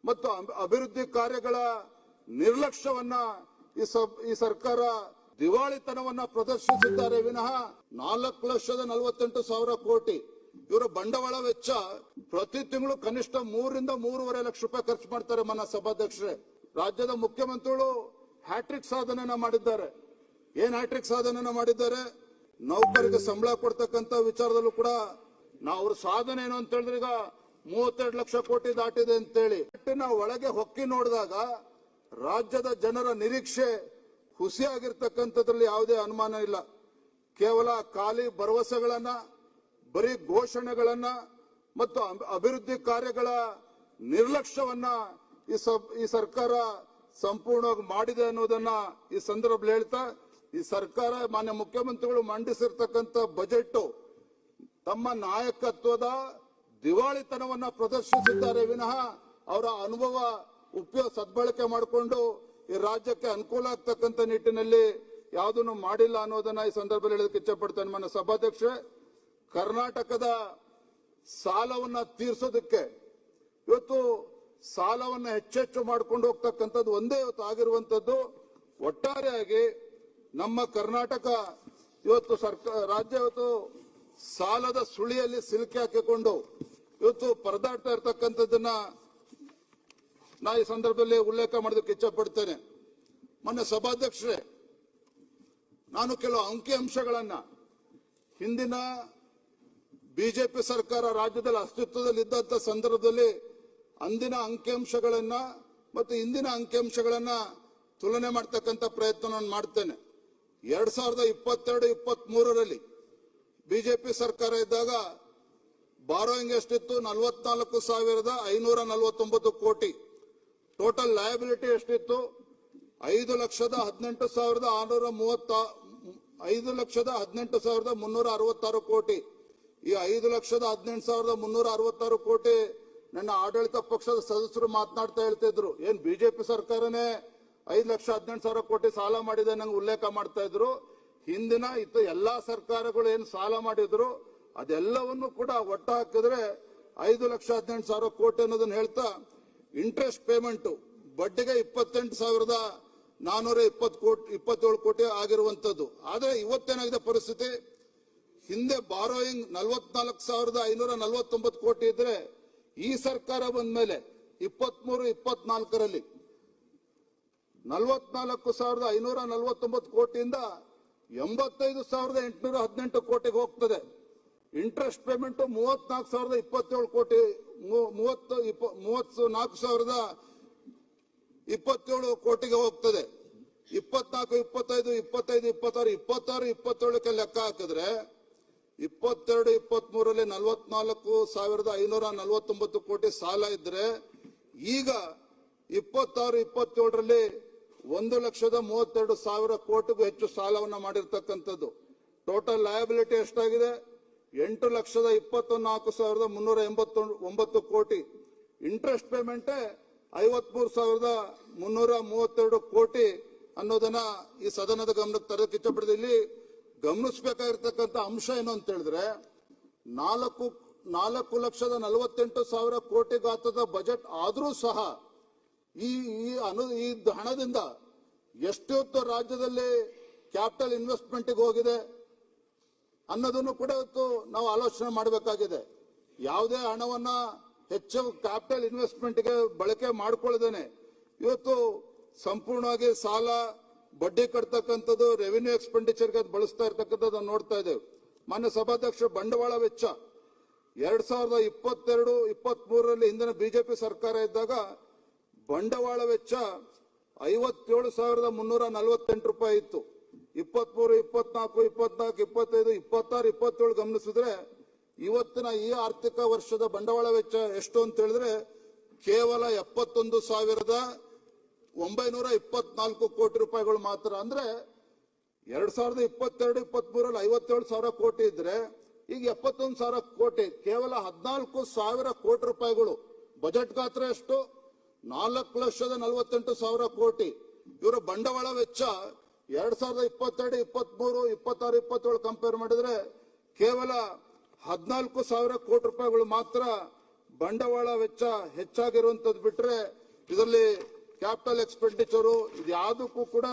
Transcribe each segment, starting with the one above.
ಮತ್ತು ಅಭಿವೃದ್ಧಿ ಕಾರ್ಯಗಳ ನಿರ್ಲಕ್ಷ್ಯವನ್ನ ಈ ಸರ್ಕಾರ ದಿವಾಳಿತನವನ್ನ ಪ್ರದರ್ಶಿಸಿದ್ದಾರೆ ವಿನಃ 4,48,000 ಕೋಟಿ ಇವರ ಬಂಡವಾಳ ವೆಚ್ಚ ಪ್ರತಿ ತಿಂಗಳು ಕನಿಷ್ಠ 3 ರಿಂದ 3.5 ಲಕ್ಷ ರೂಪಾಯಿ ಖರ್ಚು ಮಾಡ್ತಾರೆ. ಮನ್ನ ಸಭಾಧ್ಯಕ್ಷರೇ, ರಾಜ್ಯದ ಮುಖ್ಯಮಂತ್ರಿಗಳು ಹ್ಯಾಟ್ರಿಕ್ ಸಾಧನೆಯನ್ನ ಮಾಡಿದ್ದಾರೆ. ಏನ್ ಹ್ಯಾಟ್ರಿಕ್ ಸಾಧನೆಯನ್ನ ಮಾಡಿದ್ದಾರೆ? ನೌಕರಿಗೆ ಸಂಬಳ ಕೊಡ್ತಕ್ಕಂತ ವಿಚಾರದಲ್ಲೂ ಕೂಡ ನಾವು ಅವ್ರ ಸಾಧನೆ ಏನು ಅಂತ ಹೇಳಿದ್ರೆ ಈಗ 32 ಲಕ್ಷ ಕೋಟಿ ದಾಟಿದೆ ಅಂತೇಳಿ ಒಳಗೆ ಹೊಕ್ಕಿ ನೋಡಿದಾಗ ರಾಜ್ಯದ ಜನರ ನಿರೀಕ್ಷೆ ಹುಸಿಯಾಗಿರ್ತಕ್ಕಂಥದ್ರಲ್ಲಿ ಯಾವುದೇ ಅನುಮಾನ ಇಲ್ಲ. ಕೇವಲ ಖಾಲಿ ಭರವಸೆಗಳನ್ನ, ಬರೀ ಘೋಷಣೆಗಳನ್ನ ಮತ್ತು ಅಭಿವೃದ್ಧಿ ಕಾರ್ಯಗಳ ನಿರ್ಲಕ್ಷ್ಯವನ್ನ ಈ ಸರ್ಕಾರ ಸಂಪೂರ್ಣವಾಗಿ ಮಾಡಿದೆ ಅನ್ನೋದನ್ನ ಈ ಸಂದರ್ಭದಲ್ಲಿ ಹೇಳ್ತಾ, ಈ ಸರ್ಕಾರ ಮಾನ್ಯ ಮುಖ್ಯಮಂತ್ರಿಗಳು ಮಂಡಿಸಿರ್ತಕ್ಕಂಥ ಬಜೆಟ್ ತಮ್ಮ ನಾಯಕತ್ವದ ದಿವಾಳಿತನವನ್ನ ಪ್ರದರ್ಶಿಸಿದ್ದಾರೆ ವಿನಃ ಅವರ ಅನುಭವ ಸದ್ಬಳಕೆ ಮಾಡಿಕೊಂಡು ಈ ರಾಜ್ಯಕ್ಕೆ ಅನುಕೂಲ ಆಗ್ತಕ್ಕಂಥ ನಿಟ್ಟಿನಲ್ಲಿ ಯಾವುದನ್ನು ಮಾಡಿಲ್ಲ ಅನ್ನೋದನ್ನ ಈ ಸಂದರ್ಭದಲ್ಲಿ ಹೇಳೋದಕ್ಕೆ ಇಚ್ಛಪಡ್ತೇನೆ. ನನ್ನ ಸಭಾಧ್ಯಕ್ಷರೇ, ಕರ್ನಾಟಕದ ಸಾಲವನ್ನ ತೀರ್ಸೋದಕ್ಕೆ ಇವತ್ತು ಸಾಲವನ್ನ ಹೆಚ್ಚೆಚ್ಚು ಮಾಡ್ಕೊಂಡು ಹೋಗ್ತಕ್ಕಂಥದ್ದು ಒಂದೇ ಇವತ್ತು ಆಗಿರುವಂತದ್ದು. ಒಟ್ಟಾರೆಯಾಗಿ ನಮ್ಮ ಕರ್ನಾಟಕ ಇವತ್ತು ರಾಜ್ಯ ಇವತ್ತು ಸಾಲದ ಸುಳಿಯಲ್ಲಿ ಸಿಲುಕಿ ಹಾಕಿಕೊಂಡು ಇವತ್ತು ಪರದಾಡ್ತಾ ಇರ್ತಕ್ಕಂಥದ್ದನ್ನ ನಾ ಈ ಸಂದರ್ಭದಲ್ಲಿ ಉಲ್ಲೇಖ ಮಾಡೋದಕ್ಕೆ ಇಚ್ಛಪಡ್ತೇನೆ. ಮೊನ್ನೆ ಸಭಾಧ್ಯಕ್ಷರೇ, ನಾನು ಕೆಲವು ಅಂಕಿಅಂಶಗಳನ್ನ ಹಿಂದಿನ ಬಿಜೆಪಿ ಸರ್ಕಾರ ರಾಜ್ಯದಲ್ಲಿ ಅಸ್ತಿತ್ವದಲ್ಲಿ ಇದ್ದಂತ ಸಂದರ್ಭದಲ್ಲಿ ಅಂದಿನ ಅಂಕಿಅಂಶಗಳನ್ನ ಮತ್ತು ಇಂದಿನ ಅಂಕಿಅಂಶಗಳನ್ನ ತುಲನೆ ಮಾಡ್ತಕ್ಕಂಥ ಪ್ರಯತ್ನ ನಾನು ಮಾಡ್ತೇನೆ. 2022-23ರಲ್ಲಿ ಬಿಜೆಪಿ ಸರ್ಕಾರ ಇದ್ದಾಗ ಬಾರೋಯಿಂಗ್ ಎಷ್ಟಿತ್ತು? 44,549 ಕೋಟಿ. ಟೋಟಲ್ ಲಯಬಿಲಿಟಿ ಎಷ್ಟಿತ್ತು? 5,18,366 ಕೋಟಿ. ಈ 5,18,366 ಕೋಟಿ ನನ್ನ ಆಡಳಿತ ಪಕ್ಷದ ಸದಸ್ಯರು ಮಾತನಾಡ್ತಾ ಹೇಳ್ತಿದ್ರು, ಏನ್ ಬಿಜೆಪಿ ಸರ್ಕಾರನೇ 5,18,000 ಕೋಟಿ ಸಾಲ ಮಾಡಿದೆ ನಂಗೆ ಉಲ್ಲೇಖ ಮಾಡ್ತಾ ಇದ್ರು. ಹಿಂದಿನ ಎಲ್ಲಾ ಸರ್ಕಾರಗಳು ಏನ್ ಸಾಲ ಮಾಡಿದ್ರು ಅದೆಲ್ಲವನ್ನು ಕೂಡ ಒಟ್ಟು ಹಾಕಿದ್ರೆ 5,18,000 ಕೋಟಿ ಅನ್ನೋದನ್ನ ಹೇಳ್ತಾ, ಇಂಟ್ರೆಸ್ಟ್ ಪೇಮೆಂಟ್ ಬಡ್ಡಿಗೆ 28,427 ಕೋಟಿ ಆಗಿರುವಂತದ್ದು. ಆದ್ರೆ ಇವತ್ತೇನಾಗಿದೆ ಪರಿಸ್ಥಿತಿ? ಹಿಂದೆ ಬಾರೋಯಿಂಗ್ 44,549 ಕೋಟಿ ಇದ್ರೆ ಈ ಸರ್ಕಾರ ಬಂದ ಮೇಲೆ 23-24ರಲ್ಲಿ 44,549 ಕೋಟಿಯಿಂದ 85,818 ಕೋಟಿಗೆ ಹೋಗ್ತದೆ. ಇಂಟ್ರೆಸ್ಟ್ ಪೇಮೆಂಟ್ 34,027 ಕೋಟಿ, 34,027 ಕೋಟಿಗೆ ಹೋಗ್ತದೆ. 24, 25, 25, 26, 27ಕ್ಕೆ ಲೆಕ್ಕ ಹಾಕಿದ್ರೆ 22-23ರಲ್ಲಿ 44,549 ಕೋಟಿ ಸಾಲ ಇದ್ರೆ ಈಗ 26-27ರಲ್ಲಿ 1,32,000 ಕೋಟಿಗೂ ಹೆಚ್ಚು ಸಾಲವನ್ನ ಮಾಡಿರ್ತಕ್ಕಂಥದ್ದು. ಟೋಟಲ್ ಲಯಬಿಲಿಟಿ ಎಷ್ಟಾಗಿದೆ? 8,24,389 ಕೋಟಿ. ಇಂಟ್ರೆಸ್ಟ್ ಪೇಮೆಂಟ್ 53,332 ಕೋಟಿ ಅನ್ನೋದನ್ನ ಈ ಸದನದ ಗಮನಕ್ಕೆ ತರಕ್ಕೆ ಇಷ್ಟಪಡಿದೆ. ಇಲ್ಲಿ ಗಮನಿಸಬೇಕಾಗಿರ್ತಕ್ಕಂಥ ಅಂಶ ಏನು ಅಂತ ಹೇಳಿದ್ರೆ, 4,48,000 ಕೋಟಿ ಗಾತ್ರದ ಬಜೆಟ್ ಆದ್ರೂ ಸಹ ಈ ಹಣದಿಂದ ಎಷ್ಟೊತ್ತು ರಾಜ್ಯದಲ್ಲಿ ಕ್ಯಾಪಿಟಲ್ ಇನ್ವೆಸ್ಟ್ಮೆಂಟ್ ಹೋಗಿದೆ ಅನ್ನೋದನ್ನು ಕೂಡ ಇವತ್ತು ನಾವು ಆಲೋಚನೆ ಮಾಡಬೇಕಾಗಿದೆ. ಯಾವುದೇ ಹಣವನ್ನ ಹೆಚ್ಚು ಕ್ಯಾಪಿಟಲ್ ಇನ್ವೆಸ್ಟ್ಮೆಂಟ್ಗೆ ಬಳಕೆ ಮಾಡ್ಕೊಳ್ಳದೇನೆ ಇವತ್ತು ಸಂಪೂರ್ಣವಾಗಿ ಸಾಲ, ಬಡ್ಡಿ ಕಟ್ತಕ್ಕಂಥದ್ದು, ರೆವಿನ್ಯೂ ಎಕ್ಸ್ಪೆಂಡಿಚರ್ಗೆ ಬಳಸ್ತಾ ಇರ್ತಕ್ಕಂಥದ್ದು ನೋಡ್ತಾ ಇದ್ದೇವೆ. ಮಾನ್ಯ ಸಭಾಧ್ಯಕ್ಷ, ಬಂಡವಾಳ ವೆಚ್ಚ 2022-23ರಲ್ಲಿ ಹಿಂದಿನ ಬಿಜೆಪಿ ಸರ್ಕಾರ ಇದ್ದಾಗ ಬಂಡವಾಳ ವೆಚ್ಚ 57,348 ರೂಪಾಯಿ ಇತ್ತು. 23, 24, 24, 25, 26, 27 ಗಮನಿಸಿದ್ರೆ ಇವತ್ತಿನ ಈ ಆರ್ಥಿಕ ವರ್ಷದ ಬಂಡವಾಳ ವೆಚ್ಚ ಎಷ್ಟು ಅಂತ ಹೇಳಿದ್ರೆ ಕೇವಲ 71,924 ಕೋಟಿ ರೂಪಾಯಿಗಳು ಮಾತ್ರ. ಅಂದ್ರೆ 2022-23ರಲ್ಲಿ 57,000 ಕೋಟಿ ಇದ್ರೆ ಈಗ 71,000 ಕೋಟಿ, ಕೇವಲ 14,000 ಕೋಟಿ ರೂಪಾಯಿಗಳು. ಬಜೆಟ್ ಗಾತ್ರ ಎಷ್ಟು? 4,48,000 ಕೋಟಿ. ಇವರ ಬಂಡವಾಳ ವೆಚ್ಚ 2022, 23, 26, 27 ಕಂಪೇರ್ ಮಾಡಿದ್ರೆ ಕೇವಲ 14,000 ಕೋಟಿ ರೂಪಾಯಿಗಳು ಮಾತ್ರ ಬಂಡವಾಳ ವೆಚ್ಚ ಹೆಚ್ಚಾಗಿರುವಂತದ್ದು ಬಿಟ್ರೆ ಇದರಲ್ಲಿ ಕ್ಯಾಪಿಟಲ್ ಎಕ್ಸ್ಪೆಂಡಿಚರು ಇದು ಯಾವುದಕ್ಕೂ ಕೂಡ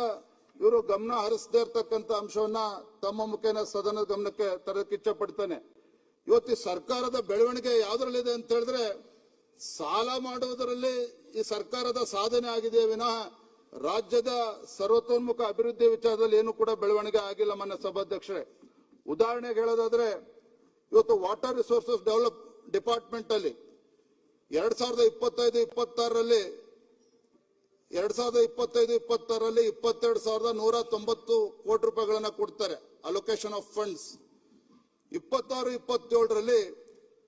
ಇವರು ಗಮನ ಹರಿಸದೇ ಇರತಕ್ಕಂತ ಅಂಶವನ್ನ ತಮ್ಮ ಮುಖೇನ ಸದನದ ಗಮನಕ್ಕೆ ತರಕ್ಕೆ ಇಚ್ಛೆ ಪಡ್ತಾನೆ. ಇವತ್ತು ಈ ಸರ್ಕಾರದ ಬೆಳವಣಿಗೆ ಯಾವ್ದ್ರಲ್ಲಿದೆ ಅಂತ ಹೇಳಿದ್ರೆ ಸಾಲ ಮಾಡುವುದರಲ್ಲಿ ಈ ಸರ್ಕಾರದ ಸಾಧನೆ ಆಗಿದೆ ವಿನಃ ರಾಜ್ಯದ ಸರ್ವತೋನ್ಮುಖ ಅಭಿವೃದ್ಧಿ ವಿಚಾರದಲ್ಲಿ ಏನು ಕೂಡ ಬೆಳವಣಿಗೆ ಆಗಿಲ್ಲ. ಮಾನ್ಯ ಸಭಾಧ್ಯಕ್ಷರೇ, ಉದಾಹರಣೆಗೆ ಹೇಳೋದಾದ್ರೆ ಇವತ್ತು ವಾಟರ್ ರಿಸೋರ್ಸಸ್ ಡೆವಲಪ್ ಡಿಪಾರ್ಟ್ಮೆಂಟ್ ಅಲ್ಲಿ 2025-26ರಲ್ಲಿ 22,190 ಕೋಟಿ ರೂಪಾಯಿಗಳನ್ನ ಕೊಡ್ತಾರೆ ಅಲೋಕೇಶನ್ ಆಫ್ ಫಂಡ್ಸ್. 26-27ರಲ್ಲಿ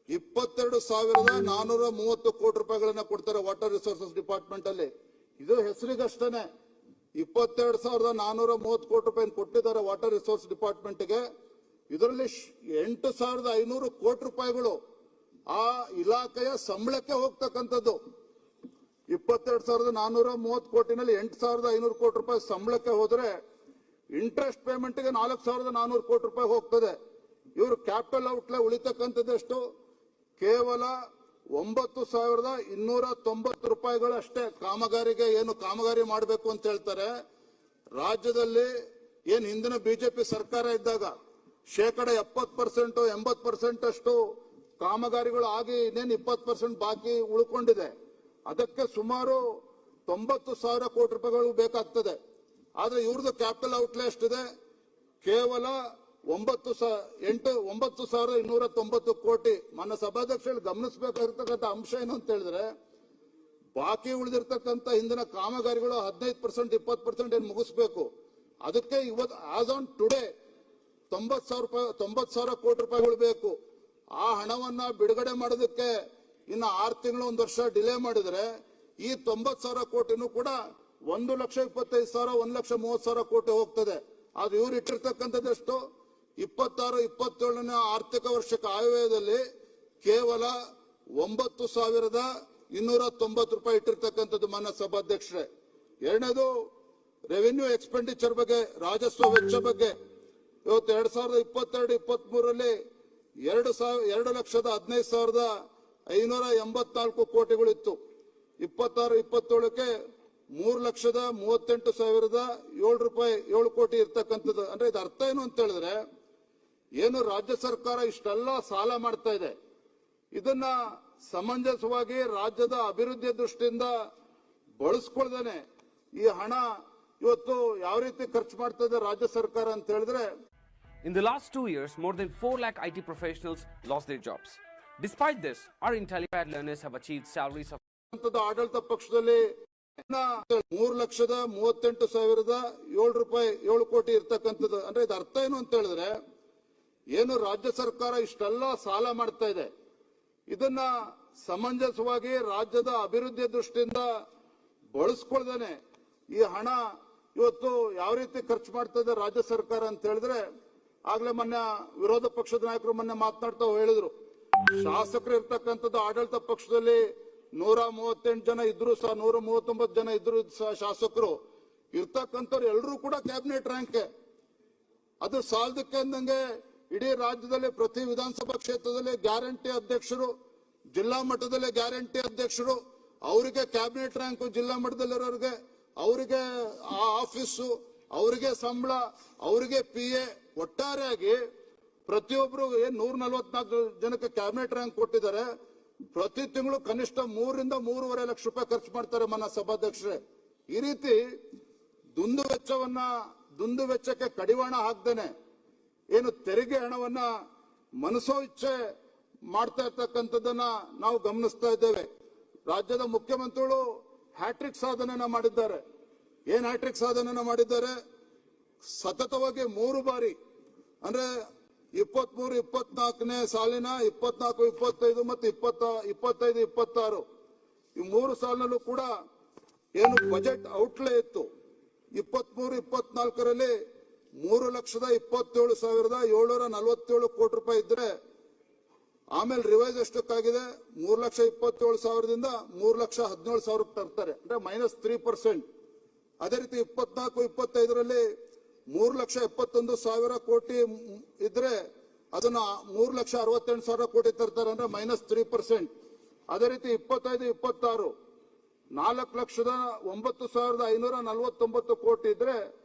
22,430 ಕೋಟಿ ರೂಪಾಯಿಗಳನ್ನ ಕೊಡ್ತಾರೆ ವಾಟರ್ ರಿಸೋರ್ಸಸ್ ಡಿಪಾರ್ಟ್ಮೆಂಟ್ ಅಲ್ಲಿ. ಇದು ಹೆಸರಿಗಷ್ಟೇನೆ 22,430 ಕೋಟಿ ರೂಪಾಯಿ ಕೊಟ್ಟಿದ್ದಾರೆ ವಾಟರ್ ರಿಸೋರ್ಸ್ ಡಿಪಾರ್ಟ್ಮೆಂಟ್ಗೆ. ಇದರಲ್ಲಿ 8,500 ಕೋಟಿ ರೂಪಾಯಿಗಳು ಆ ಇಲಾಖೆಯ ಸಂಬಳಕ್ಕೆ ಹೋಗ್ತಕ್ಕಂಥದ್ದು. 22,430 ಕೋಟಿನಲ್ಲಿ 8,500 ಕೋಟಿ ರೂಪಾಯಿ ಸಂಬಳಕ್ಕೆ ಹೋದ್ರೆ ಇಂಟ್ರೆಸ್ಟ್ ಪೇಮೆಂಟ್ಗೆ 4,400 ಕೋಟಿ ರೂಪಾಯಿ ಹೋಗ್ತದೆ. ಇವರು ಕ್ಯಾಪಿಟಲ್ ಔಟ್ಲೇ ಉಳಿತಕ್ಕಂಥದ್ದೆಷ್ಟು? ಕೇವಲ 9,290 ರೂಪಾಯಿಗಳಷ್ಟೇ. ಕಾಮಗಾರಿಗೆ ಏನು ಕಾಮಗಾರಿ ಮಾಡಬೇಕು ಅಂತ ಹೇಳ್ತಾರೆ. ರಾಜ್ಯದಲ್ಲಿ ಏನ್ ಹಿಂದಿನ ಬಿಜೆಪಿ ಸರ್ಕಾರ ಇದ್ದಾಗ 70% 80% ಅಷ್ಟು ಕಾಮಗಾರಿಗಳು ಆಗಿ ಇನ್ನೇನು 20% ಬಾಕಿ ಉಳ್ಕೊಂಡಿದೆ. ಅದಕ್ಕೆ ಸುಮಾರು 90,000 ಕೋಟಿ ರೂಪಾಯಿಗಳು ಬೇಕಾಗ್ತದೆ. ಆದ್ರೆ ಇವ್ರದ್ದು ಕ್ಯಾಪಿಟಲ್ ಔಟ್ಲೇ ಎಷ್ಟಿದೆ? ಕೇವಲ 9,290 ಕೋಟಿ. ಮಾನ್ಯ ಸಭಾಧ್ಯಕ್ಷರು ಗಮನಿಸಬೇಕಾಗಿರ್ತಕ್ಕಂಥ ಅಂಶ ಏನು ಅಂತ ಹೇಳಿದ್ರೆ ಬಾಕಿ ಉಳಿದಿರ್ತಕ್ಕಂಥ ಹಿಂದಿನ ಕಾಮಗಾರಿಗಳು 15% 20% ಏನು ಮುಗಿಸ್ಬೇಕು. ಅದಕ್ಕೆ ಇವತ್ತು ಆಸ್ ಆನ್ ಟುಡೇ 90,000 ಕೋಟಿ ರೂಪಾಯಿಗಳು ಬೇಕು. ಆ ಹಣವನ್ನ ಬಿಡುಗಡೆ ಮಾಡೋದಕ್ಕೆ ಇನ್ನು 6 ತಿಂಗಳು 1 ವರ್ಷ ಡಿಲೇ ಮಾಡಿದ್ರೆ ಈ 90,000 ಕೋಟಿನೂ ಕೂಡ 1,25,000 1,30,000 ಕೋಟಿ ಹೋಗ್ತದೆ. ಆದ್ರೆ ಇವ್ರು ಇಟ್ಟಿರ್ತಕ್ಕಂಥದ್ದೆಷ್ಟು? 26-27ನೇ ಆರ್ಥಿಕ ವರ್ಷಕ್ಕೆ ಆಯವ್ಯಯದಲ್ಲಿ ಕೇವಲ 9,290 ರೂಪಾಯಿ ಇಟ್ಟಿರ್ತಕ್ಕಂಥದ್ದು. ಮಾನ್ಯ ಸಭಾಧ್ಯಕ್ಷರೇ, ಎರಡನೇದು ರೆವಿನ್ಯೂ ಎಕ್ಸ್ಪೆಂಡಿಚರ್ ಬಗ್ಗೆ, ರಾಜಸ್ವ ವೆಚ್ಚ ಬಗ್ಗೆ. ಇವತ್ತು 2022-23ರಲ್ಲಿ 2,15,584 ಕೋಟಿಗಳಿತ್ತು. 26-27ಕ್ಕೆ 3,38,707 ಕೋಟಿ ಇರ್ತಕ್ಕಂಥದ್ದು. ಅಂದ್ರೆ ಇದು ಅರ್ಥ ಏನು ಅಂತ ಹೇಳಿದ್ರೆ ಏನು ರಾಜ್ಯ ಸರ್ಕಾರ ಇಷ್ಟೆಲ್ಲ ಸಾಲ ಮಾಡ್ತಾ ಇದೆ, ಇದನ್ನ ಸಮಂಜಸವಾಗಿ ರಾಜ್ಯದ ಅಭಿವೃದ್ಧಿಯ ದೃಷ್ಟಿಯಿಂದ ಬಳಸ್ಕೊಳ್ದೇನೆ ಈ ಹಣ ಇವತ್ತು ಯಾವ ರೀತಿ ಖರ್ಚು ಮಾಡ್ತಾ ಇದೆ ರಾಜ್ಯ ಸರ್ಕಾರ ಅಂತ ಹೇಳಿದ್ರೆ. In the last 2 years, more than 4 lakh IT professionals lost their jobs. Despite this, our IntelliPad learners have achieved salaries of ಆಡಳಿತ ಪಕ್ಷದಲ್ಲಿ 3,38,707 ಕೋಟಿ ಇರ್ತಕ್ಕಂಥದ್ದು. ಅಂದ್ರೆ ಇದು ಅರ್ಥ ಏನು ಅಂತ ಹೇಳಿದ್ರೆ ಏನು ರಾಜ್ಯ ಸರ್ಕಾರ ಇಷ್ಟೆಲ್ಲ ಸಾಲ ಮಾಡ್ತಾ ಇದೆ, ಇದನ್ನ ಸಮಂಜಸವಾಗಿ ರಾಜ್ಯದ ಅಭಿವೃದ್ಧಿಯ ದೃಷ್ಟಿಯಿಂದ ಬಳಸ್ಕೊಳ್ದೇನೆ ಈ ಹಣ ಇವತ್ತು ಯಾವ ರೀತಿ ಖರ್ಚು ಮಾಡ್ತಾ ಇದೆ ರಾಜ್ಯ ಸರ್ಕಾರ ಅಂತ ಹೇಳಿದ್ರೆ. ಆಗ್ಲೇ ಮೊನ್ನೆ ವಿರೋಧ ಪಕ್ಷದ ನಾಯಕರು ಮೊನ್ನೆ ಮಾತನಾಡ್ತಾ ಹೇಳಿದ್ರು, ಶಾಸಕರು ಇರ್ತಕ್ಕಂಥದ್ದು ಆಡಳಿತ ಪಕ್ಷದಲ್ಲಿ 138 ಜನ ಇದ್ರು ಸಹ 139 ಜನ ಇದ್ರು ಸಹ ಶಾಸಕರು ಇರ್ತಕ್ಕಂಥವ್ರು ಎಲ್ಲರೂ ಕೂಡ ಕ್ಯಾಬಿನೆಟ್ ರ್ಯಾಂಕ್. ಅದು ಸಾಲದಕ್ಕೆ ಅಂದಂಗೆ ಇಡೀ ರಾಜ್ಯದಲ್ಲಿ ಪ್ರತಿ ವಿಧಾನಸಭಾ ಕ್ಷೇತ್ರದಲ್ಲಿ ಗ್ಯಾರಂಟಿ ಅಧ್ಯಕ್ಷರು, ಜಿಲ್ಲಾ ಮಟ್ಟದಲ್ಲಿ ಗ್ಯಾರಂಟಿ ಅಧ್ಯಕ್ಷರು, ಅವರಿಗೆ ಕ್ಯಾಬಿನೆಟ್ ರ್ಯಾಂಕ್, ಜಿಲ್ಲಾ ಮಟ್ಟದಲ್ಲಿರೋರಿಗೆ ಅವರಿಗೆ ಆ ಆಫೀಸು, ಅವರಿಗೆ ಸಂಬಳ, ಅವರಿಗೆ PA, ಒಟ್ಟಾರೆಯಾಗಿ ಪ್ರತಿಯೊಬ್ಬರು 144 ಜನಕ್ಕೆ ಕ್ಯಾಬಿನೆಟ್ ರ್ಯಾಂಕ್ ಕೊಟ್ಟಿದ್ದಾರೆ. ಪ್ರತಿ ತಿಂಗಳು ಕನಿಷ್ಠ 3 ರಿಂದ 3.5 ಲಕ್ಷ ರೂಪಾಯಿ ಖರ್ಚು ಮಾಡ್ತಾರೆ. ಮಾನ್ಯ ಸಭಾಧ್ಯಕ್ಷರೇ, ಈ ರೀತಿ ದುಂದು ವೆಚ್ಚಕ್ಕೆ ಕಡಿವಾಣ ಹಾಕ್ದೇನೆ ಏನು ತೆರಿಗೆ ಹಣವನ್ನ ಮನಸೋ ಇಚ್ಛೆ ಮಾಡ್ತಾ ಇರ್ತಕ್ಕಂಥದ್ದನ್ನ ನಾವು ಗಮನಿಸ್ತಾ ಇದ್ದೇವೆ. ರಾಜ್ಯದ ಮುಖ್ಯಮಂತ್ರಿಗಳು ಹ್ಯಾಟ್ರಿಕ್ ಸಾಧನೆಯನ್ನ ಮಾಡಿದ್ದಾರೆ. ಏನ್ ಹ್ಯಾಟ್ರಿಕ್ ಸಾಧನೆಯನ್ನ ಮಾಡಿದ್ದಾರೆ? ಸತತವಾಗಿ 3 ಬಾರಿ ಅಂದ್ರೆ 23-24ನೇ ಸಾಲಿನ 24-25 ಮತ್ತು 25-26 ಈ 3 ಸಾಲಿನಲ್ಲೂ ಕೂಡ ಏನು ಬಜೆಟ್ ಔಟ್ಲೇ ಇತ್ತು. 23-24ರಲ್ಲಿ 3,27,747 ಕೋಟಿ ರೂಪಾಯಿ ಇದ್ರೆ ಆಮೇಲೆ ರಿವೈಸ್ ಎಷ್ಟಕ್ಕಾಗಿದೆ? 3,27,000ದಿಂದ 3,17,000 ತರ್ತಾರೆ, ಅಂದ್ರೆ -3%. ಅದೇ ರೀತಿ 24-25ರಲ್ಲಿ 3,71,000 ಕೋಟಿ ಇದ್ರೆ ಅದನ್ನ 3,68,000 ಕೋಟಿ ತರ್ತಾರೆ, ಅಂದ್ರೆ -3%. ಅದೇ ರೀತಿ 25-26 4,09,549 ಕೋಟಿ ಇದ್ರೆ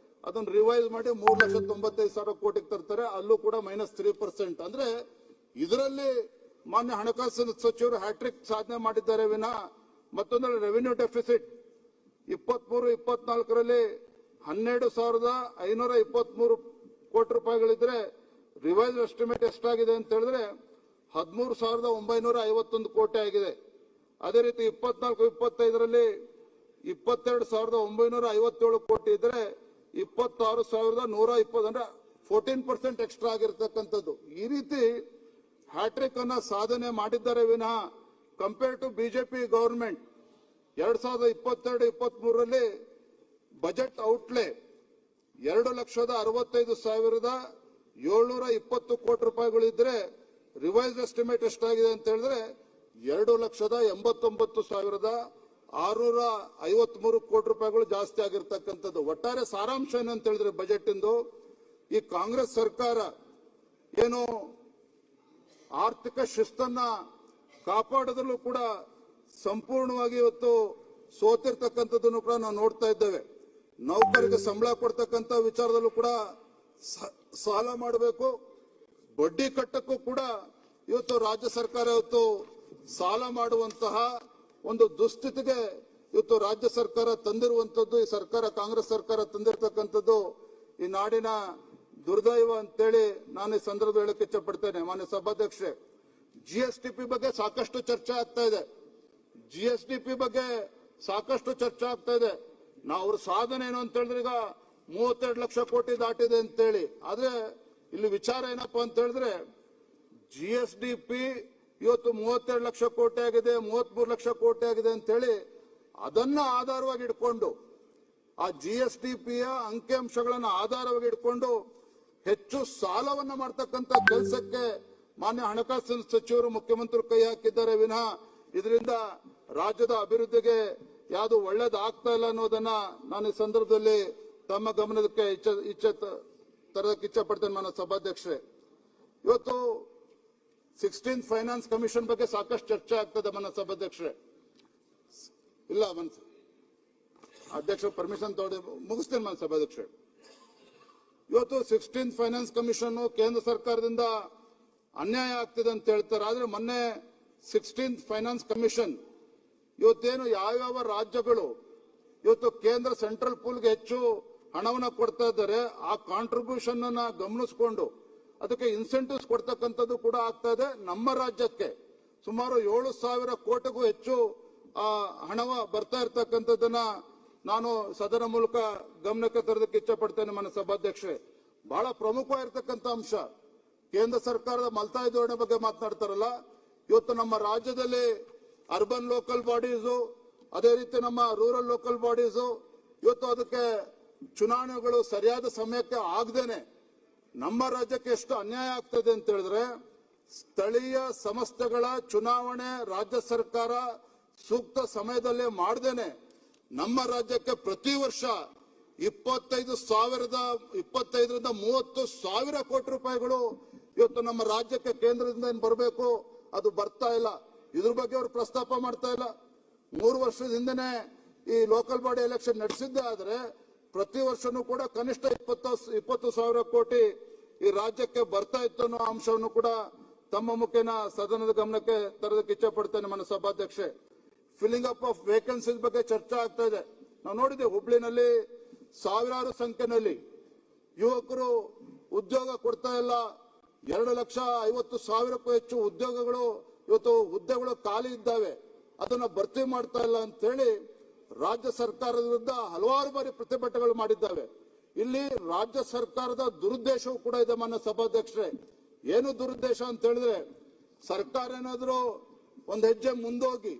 ಅದನ್ನ ರಿವೈಸ್ ಮಾಡಿ 3,95,000 ಕೋಟಿಗೆ ತರ್ತಾರೆ. ಅಲ್ಲೂ ಕೂಡ -3%. ಅಂದ್ರೆ ಇದರಲ್ಲಿ ಮಾನ್ಯ ಹಣಕಾಸಿನ ಸಚಿವರು ಹ್ಯಾಟ್ರಿಕ್ ಸಾಧನೆ ಮಾಡಿದ್ದಾರೆ ವಿನಃ ಮತ್ತೊಂದು ರೆವಿನ್ಯೂ ಡೆಫಿಸಿಟ್ 23-24ರಲ್ಲಿ 12,523 ಕೋಟಿ ರೂಪಾಯಿಗಳಿದ್ರೆ ರಿವೈಸ್ ಎಸ್ಟಿಮೇಟ್ ಎಷ್ಟಾಗಿದೆ ಅಂತ ಹೇಳಿದ್ರೆ 13,951 ಕೋಟಿ ಆಗಿದೆ. ಅದೇ ರೀತಿ 24-25ರಲ್ಲಿ 22,957 ಕೋಟಿ ಇದ್ರೆ 26,120 ಅಂದ್ರೆ 14% ಎಕ್ಸ್ಟ್ರಾ ಆಗಿರ್ತಕ್ಕಂಥದ್ದು. ಈ ರೀತಿ ಹ್ಯಾಟ್ರಿಕ್ ಅನ್ನ ಸಾಧನೆ ಮಾಡಿದ್ದಾರೆ ವಿನಃ ಕಂಪೇರ್ ಟು ಬಿಜೆಪಿ ಗವರ್ಮೆಂಟ್ 2022-23ರಲ್ಲಿ budget outlay 2,65,720 crore ರೂಪಾಯಿಗಳಿದ್ರೆ revise estimate ಎಷ್ಟಾಗಿದೆ ಅಂತ ಹೇಳಿದ್ರೆ 2,89,653 ಕೋಟಿ ರೂಪಾಯಿಗಳು ಜಾಸ್ತಿ ಆಗಿರ್ತಕ್ಕಂಥದ್ದು. ಒಟ್ಟಾರೆ ಸಾರಾಂಶ ಏನಂತ ಹೇಳಿದ್ರೆ ಬಜೆಟ್ ಇಂದು ಈ ಕಾಂಗ್ರೆಸ್ ಸರ್ಕಾರ ಏನು ಆರ್ಥಿಕ ಶಿಸ್ತನ್ನ ಕಾಪಾಡೋದ್ರಲ್ಲೂ ಕೂಡ ಸಂಪೂರ್ಣವಾಗಿ ಇವತ್ತು ಸೋತಿರ್ತಕ್ಕಂಥದ್ದನ್ನು ಕೂಡ ನಾವು ನೋಡ್ತಾ ಇದ್ದೇವೆ. ನೌಕರಿಗೆ ಸಂಬಳ ಕೊಡ್ತಕ್ಕಂಥ ವಿಚಾರದಲ್ಲೂ ಕೂಡ ಸಾಲ ಮಾಡಬೇಕು, ಬಡ್ಡಿ ಕಟ್ಟಕ್ಕೂ ಕೂಡ ಇವತ್ತು ರಾಜ್ಯ ಸರ್ಕಾರ ಇವತ್ತು ಸಾಲ ಮಾಡುವಂತಹ ಒಂದು ದುಸ್ಥಿತಿಗೆ ಇವತ್ತು ರಾಜ್ಯ ಸರ್ಕಾರ ತಂದಿರುವಂತದ್ದು, ಈ ಸರ್ಕಾರ ಕಾಂಗ್ರೆಸ್ ಸರ್ಕಾರ ತಂದಿರತಕ್ಕಂಥದ್ದು ಈ ನಾಡಿನ ದುರ್ದೈವ ಅಂತೇಳಿ ನಾನು ಈ ಸಂದರ್ಭದಲ್ಲಿ ಹೇಳಕ್ಕೆ ಇಚ್ಛಪಡ್ತೇನೆ. ಮಾನ್ಯ ಸಭಾಧ್ಯಕ್ಷೆ, GSDP ಬಗ್ಗೆ ಸಾಕಷ್ಟು ಚರ್ಚೆ ಆಗ್ತಾ ಇದೆ. GSDP ಬಗ್ಗೆ ಸಾಕಷ್ಟು ಚರ್ಚೆ ಆಗ್ತಾ ಇದೆ. ನಾವು ಅವ್ರ ಸಾಧನೆ ಏನು ಅಂತ ಹೇಳಿದ್ರೆ ಈಗ 32 ಲಕ್ಷ ಕೋಟಿ ದಾಟಿದೆ ಅಂತೇಳಿ. ಆದ್ರೆ ಇಲ್ಲಿ ವಿಚಾರ ಏನಪ್ಪಾ ಅಂತ ಹೇಳಿದ್ರೆ GSDP ಇವತ್ತು 32 ಲಕ್ಷ ಕೋಟಿ ಆಗಿದೆ, 33 ಲಕ್ಷ ಕೋಟಿ ಆಗಿದೆ ಅಂತ ಹೇಳಿ ಅದನ್ನ ಆಧಾರವಾಗಿ ಇಟ್ಕೊಂಡು ಆ GSDPಯ ಅಂಕಿಅಂಶಗಳನ್ನ ಆಧಾರವಾಗಿ ಇಟ್ಕೊಂಡು ಹೆಚ್ಚು ಸಾಲವನ್ನ ಮಾಡ್ತಕ್ಕಂಥ ಕೆಲಸಕ್ಕೆ ಮಾನ್ಯ ಹಣಕಾಸಿನ ಸಚಿವರು ಮುಖ್ಯಮಂತ್ರಿ ಕೈ ಹಾಕಿದ್ದಾರೆ ವಿನಃ ಇದರಿಂದ ರಾಜ್ಯದ ಅಭಿವೃದ್ಧಿಗೆ ಯಾವುದು ಒಳ್ಳೇದಾಗ್ತಾ ಇಲ್ಲ ಅನ್ನೋದನ್ನ ನಾನು ಈ ಸಂದರ್ಭದಲ್ಲಿ ತಮ್ಮ ಗಮನಕ್ಕೆ ತರಕ್ಕೆ ಇಚ್ಛೆ ಪಡ್ತೇನೆ. ಮಾನ್ಯ ಸಭಾಧ್ಯಕ್ಷರೇ, ಇವತ್ತು 16th ಫೈನಾನ್ಸ್ ಕಮಿಷನ್ ಬಗ್ಗೆ ಸಾಕಷ್ಟು ಚರ್ಚೆ ಆಗ್ತದೆ. ಮಾನ್ಯ ಸಭಾಧ್ಯಕ್ಷರೇ, ಇಲ್ಲ ಅಧ್ಯಕ್ಷ ಪರ್ಮಿಷನ್ ತಗೊಂಡು ಮುಗಿಸ್ತೇನೆ. ಮಾನ್ಯ ಸಭಾಧ್ಯಕ್ಷರೇ, ಇವತ್ತು 16th ಫೈನಾನ್ಸ್ ಕಮಿಷನ್ ಕೇಂದ್ರ ಸರ್ಕಾರದಿಂದ ಅನ್ಯಾಯ ಆಗ್ತಿದೆ ಅಂತ ಹೇಳ್ತಾರೆ. ಆದ್ರೆ ಮೊನ್ನೆ 16th ಫೈನಾನ್ಸ್ ಕಮಿಷನ್ ಇವತ್ತೇನು ಯಾವ್ಯಾವ ರಾಜ್ಯಗಳು ಇವತ್ತು ಕೇಂದ್ರ ಸೆಂಟ್ರಲ್ ಪೂಲ್ಗೆ ಹೆಚ್ಚು ಹಣವನ್ನ ಕೊಡ್ತಾ ಇದ್ದಾರೆ ಆ ಕಾಂಟ್ರಿಬ್ಯೂಷನ್ ಅನ್ನ ಗಮನಿಸಿಕೊಂಡು ಅದಕ್ಕೆ ಇನ್ಸೆಂಟಿವ್ಸ್ ಕೊಡ್ತಕ್ಕಂಥದ್ದು ಕೂಡ ಆಗ್ತಾ ಇದೆ. ನಮ್ಮ ರಾಜ್ಯಕ್ಕೆ ಸುಮಾರು 7,000 ಕೋಟಿಗೂ ಹೆಚ್ಚು ಹಣವ ಬರ್ತಾ ಇರ್ತಕ್ಕಂಥದ್ದನ್ನ ನಾನು ಸದನ ಮೂಲಕ ಗಮನಕ್ಕೆ ತರೋದಕ್ಕೆ ಇಚ್ಛೆ ಪಡ್ತೇನೆ. ನನ್ನ ಸಭಾಧ್ಯಕ್ಷರೇ, ಬಹಳ ಪ್ರಮುಖವಾಗಿರ್ತಕ್ಕಂಥ ಅಂಶ ಕೇಂದ್ರ ಸರ್ಕಾರದ ಮಲ್ತಾಯಿ ಧೋರಣೆ ಬಗ್ಗೆ ಮಾತನಾಡ್ತಾರಲ್ಲ. ಇವತ್ತು ನಮ್ಮ ರಾಜ್ಯದಲ್ಲಿ ಅರ್ಬನ್ ಲೋಕಲ್ ಬಾಡೀಸು ಅದೇ ರೀತಿ ನಮ್ಮ ರೂರಲ್ ಲೋಕಲ್ ಬಾಡೀಸು ಇವತ್ತು ಅದಕ್ಕೆ ಚುನಾವಣೆಗಳು ಸರಿಯಾದ ಸಮಯಕ್ಕೆ ಆಗದೇನೆ ನಮ್ಮ ರಾಜ್ಯಕ್ಕೆ ಎಷ್ಟು ಅನ್ಯಾಯ ಆಗ್ತದೆ ಅಂತ ಹೇಳಿದ್ರೆ ಸ್ಥಳೀಯ ಸಂಸ್ಥೆಗಳ ಚುನಾವಣೆ ರಾಜ್ಯ ಸರ್ಕಾರ ಸೂಕ್ತ ಸಮಯದಲ್ಲೇ ಮಾಡದೇನೆ ನಮ್ಮ ರಾಜ್ಯಕ್ಕೆ ಪ್ರತಿ ವರ್ಷ 25,000ರಿಂದ 30,000 ಕೋಟಿ ರೂಪಾಯಿಗಳು ಇವತ್ತು ನಮ್ಮ ರಾಜ್ಯಕ್ಕೆ ಕೇಂದ್ರದಿಂದ ಏನ್ ಬರಬೇಕು ಅದು ಬರ್ತಾ ಇಲ್ಲ. ಇದ್ರ ಬಗ್ಗೆ ಅವರು ಪ್ರಸ್ತಾಪ ಮಾಡ್ತಾ ಇಲ್ಲ. 3 ವರ್ಷದ ಹಿಂದೆನೆ ಈ ಲೋಕಲ್ ಬಾಡಿ ಎಲೆಕ್ಷನ್ ನಡೆಸಿದ್ದೆ ಆದ್ರೆ ಪ್ರತಿ ವರ್ಷನೂ ಕೂಡ ಕನಿಷ್ಠ 20,000 ಕೋಟಿ ಈ ರಾಜ್ಯಕ್ಕೆ ಬರ್ತಾ ಇತ್ತು ಅನ್ನೋ ಅಂಶವನ್ನು ಕೂಡ ತಮ್ಮ ಮುಖೇನ ಸದನದ ಗಮನಕ್ಕೆ ತರೋದಕ್ಕೆ ಇಚ್ಛೆ ಪಡ್ತೇನೆ. ನನ್ನ ಸಭಾಧ್ಯಕ್ಷೆ, ಫಿಲ್ಲಿಂಗ್ ಅಪ್ ಆಫ್ ವೇಕೆನ್ಸೀಸ್ ಬಗ್ಗೆ ಚರ್ಚೆ ಆಗ್ತಾ ಇದೆ. ನಾವು ನೋಡಿದ್ದೇವೆ ಹುಬ್ಳಿನಲ್ಲಿ ಸಾವಿರಾರು ಸಂಖ್ಯೆಯಲ್ಲಿ ಯುವಕರು ಉದ್ಯೋಗ ಕೊಡ್ತಾ ಇಲ್ಲ. 2,50,000ಕ್ಕೂ ಹೆಚ್ಚು ಉದ್ಯೋಗಗಳು ಇವತ್ತು ಹುದ್ದೆಗಳು ಖಾಲಿ ಇದ್ದಾವೆ, ಅದನ್ನ ಭರ್ತಿ ಮಾಡ್ತಾ ಇಲ್ಲ ಅಂತ ಹೇಳಿ ರಾಜ್ಯ ಸರ್ಕಾರದ ವಿರುದ್ಧ ಹಲವಾರು ಬಾರಿ ಪ್ರತಿಭಟನೆಗಳು ಮಾಡಿದ್ದಾವೆ. ಇಲ್ಲಿ ರಾಜ್ಯ ಸರ್ಕಾರದ ದುರುದ್ದೇಶವೂ ಕೂಡ ಇದೆ. ಮಾನ್ಯ ಸಭಾಧ್ಯಕ್ಷರೇ, ಏನು ದುರುದ್ದೇಶ ಅಂತ ಹೇಳಿದ್ರೆ ಸರ್ಕಾರ ಏನಾದ್ರು ಒಂದ್ ಹೆಜ್ಜೆ ಮುಂದೋಗಿ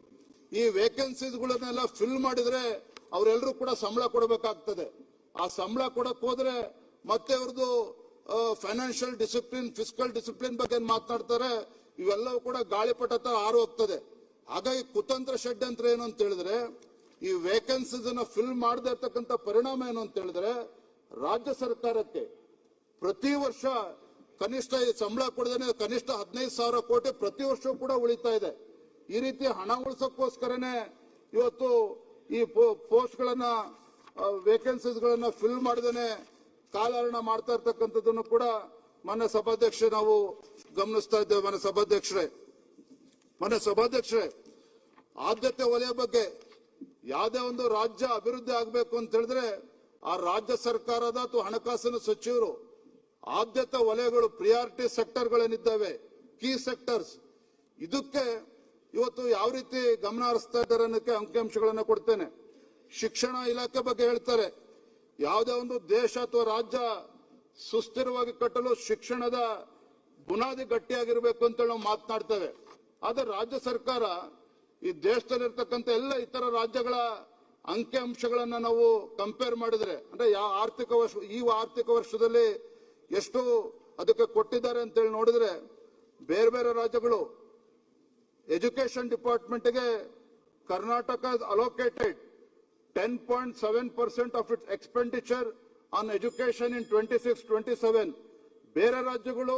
ಈ ವೇಕೆನ್ಸೀಸ್ಗಳನ್ನೆಲ್ಲ ಫಿಲ್ ಮಾಡಿದ್ರೆ ಅವರೆಲ್ಲರೂ ಕೂಡ ಸಂಬಳ ಕೊಡಬೇಕಾಗ್ತದೆ. ಆ ಸಂಬಳ ಕೊಡಕ್ ಹೋದ್ರೆ ಮತ್ತೆ ಅವ್ರದ್ದು ಫೈನಾನ್ಷಿಯಲ್ ಡಿಸಿಪ್ಲಿನ್, ಫಿಸ್ಕಲ್ ಡಿಸಿಪ್ಲಿನ್ ಬಗ್ಗೆ ಮಾತನಾಡ್ತಾರೆ. ಇವೆಲ್ಲವೂ ಕೂಡ ಗಾಳಿಪಟ ತರ ಹಾರು ಹೋಗ್ತದೆ. ಹಾಗಾಗಿ ಕುತಂತ್ರ ಷಡ್ಯಂತ್ರ ಏನು ಅಂತ ಹೇಳಿದ್ರೆ ಈ ವೇಕೆನ್ಸೀಸ್ ಅನ್ನ ಫಿಲ್ ಮಾಡದೇ ಇರ್ತಕ್ಕಂಥ ಪರಿಣಾಮ ಏನು ಅಂತ ಹೇಳಿದ್ರೆ ರಾಜ್ಯ ಸರ್ಕಾರಕ್ಕೆ ಪ್ರತಿ ವರ್ಷ ಕನಿಷ್ಠ ಸಂಬಳ ಕೊಡದೇನೆ ಕನಿಷ್ಠ 15,000 ಕೋಟಿ ಪ್ರತಿ ವರ್ಷವೂ ಕೂಡ ಉಳಿತಾ ಇದೆ. ಈ ರೀತಿ ಹಣ ಉಳಿಸೋಕ್ಕೋಸ್ಕರನೇ ಇವತ್ತು ಈ ಪೋಸ್ಟ್ ಗಳನ್ನ ವೇಕೆನ್ಸೀಸ್ ಗಳನ್ನ ಫಿಲ್ ಮಾಡದೇನೆ ಕಾಲಹರಣ ಮಾಡ್ತಾ ಇರ್ತಕ್ಕಂಥದ್ದನ್ನು ಕೂಡ ಮಾನ್ಯ ಸಭಾಧ್ಯಕ್ಷ ನಾವು ಗಮನಿಸ್ತಾ ಇದ್ದೇವೆ. ಮಾನ್ಯ ಸಭಾಧ್ಯಕ್ಷರೇ, ಆದ್ಯತೆ ವಲಯ ಬಗ್ಗೆ ಯಾವುದೇ ಒಂದು ರಾಜ್ಯ ಅಭಿವೃದ್ಧಿ ಆಗಬೇಕು ಅಂತ ಹೇಳಿದ್ರೆ ಆ ರಾಜ್ಯ ಸರ್ಕಾರದ ಅಥವಾ ಹಣಕಾಸಿನ ಸಚಿವರು ಆದ್ಯತೆ ವಲಯಗಳು, ಪ್ರಿಯಾರಿಟಿ ಸೆಕ್ಟರ್ಗಳೇನಿದ್ದಾವೆ, ಕೀ ಸೆಕ್ಟರ್ಸ್, ಇದಕ್ಕೆ ಇವತ್ತು ಯಾವ ರೀತಿ ಗಮನ ಹರಿಸ್ತಾ ಇದ್ದಾರೆ ಅನ್ನೋಕ್ಕೆ ಅಂಕಿಅಂಶಗಳನ್ನ ಕೊಡ್ತೇನೆ. ಶಿಕ್ಷಣ ಇಲಾಖೆ ಬಗ್ಗೆ ಹೇಳ್ತಾರೆ, ಯಾವುದೇ ಒಂದು ದೇಶ ಅಥವಾ ರಾಜ್ಯ ಸುಸ್ಥಿರವಾಗಿ ಕಟ್ಟಲು ಶಿಕ್ಷಣದ ಬುನಾದಿ ಗಟ್ಟಿಯಾಗಿರ್ಬೇಕು ಅಂತೇಳಿ ನಾವು ಮಾತನಾಡ್ತೇವೆ. ಆದ್ರೆ ರಾಜ್ಯ ಸರ್ಕಾರ ಈ ದೇಶದಲ್ಲಿರ್ತಕ್ಕಂಥ ಎಲ್ಲ ಇತರ ರಾಜ್ಯಗಳ ಅಂಕಿಅಂಶಗಳನ್ನ ನಾವು ಕಂಪೇರ್ ಮಾಡಿದ್ರೆ, ಅಂದ್ರೆ ಈ ಆರ್ಥಿಕ ವರ್ಷದಲ್ಲಿ ಎಷ್ಟು ಅದಕ್ಕೆ ಕೊಟ್ಟಿದ್ದಾರೆ ಅಂತೇಳಿ ನೋಡಿದ್ರೆ, ಬೇರೆ ಬೇರೆ ರಾಜ್ಯಗಳು ಎಜುಕೇಶನ್ ಡಿಪಾರ್ಟ್ಮೆಂಟ್ಗೆ Karnataka allocated 10.7% of its expenditure on education in 26-27. ಬೇರೆ ರಾಜ್ಯಗಳು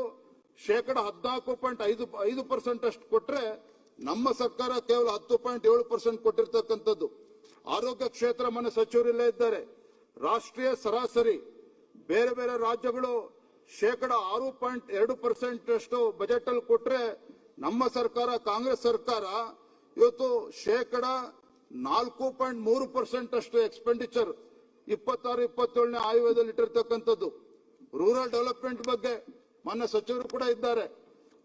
14.5% ಅಷ್ಟು ಕೊಟ್ರೆ, ನಮ್ಮ ಸರ್ಕಾರ ಕೇವಲ 10.7% ಕೊಟ್ಟಿರ್ತಕ್ಕಂಥದ್ದು. ಆರೋಗ್ಯ ಕ್ಷೇತ್ರ ಮನೆ ಸಚಿವರಿಲ್ಲೇ ಇದ್ದಾರೆ. ರಾಷ್ಟ್ರೀಯ ಸರಾಸರಿ ಬೇರೆ ಬೇರೆ ರಾಜ್ಯಗಳು 6.2% ಅಷ್ಟು ಬಜೆಟ್ ಅಲ್ಲಿ ಕೊಟ್ರೆ, ನಮ್ಮ ಸರ್ಕಾರ ಕಾಂಗ್ರೆಸ್ ಸರ್ಕಾರ ಇವತ್ತು 4.3% ಅಷ್ಟು ಎಕ್ಸ್ಪೆಂಡಿಚರ್ 26-27ನೇ ಆಯವ್ಯಯದಲ್ಲಿ ಇಟ್ಟಿರ್ತಕ್ಕಂಥದ್ದು. ರೂರಲ್ ಡೆವಲಪ್ಮೆಂಟ್ ಬಗ್ಗೆ ಮಾನ್ಯ ಸಚಿವರು ಕೂಡ ಇದ್ದಾರೆ.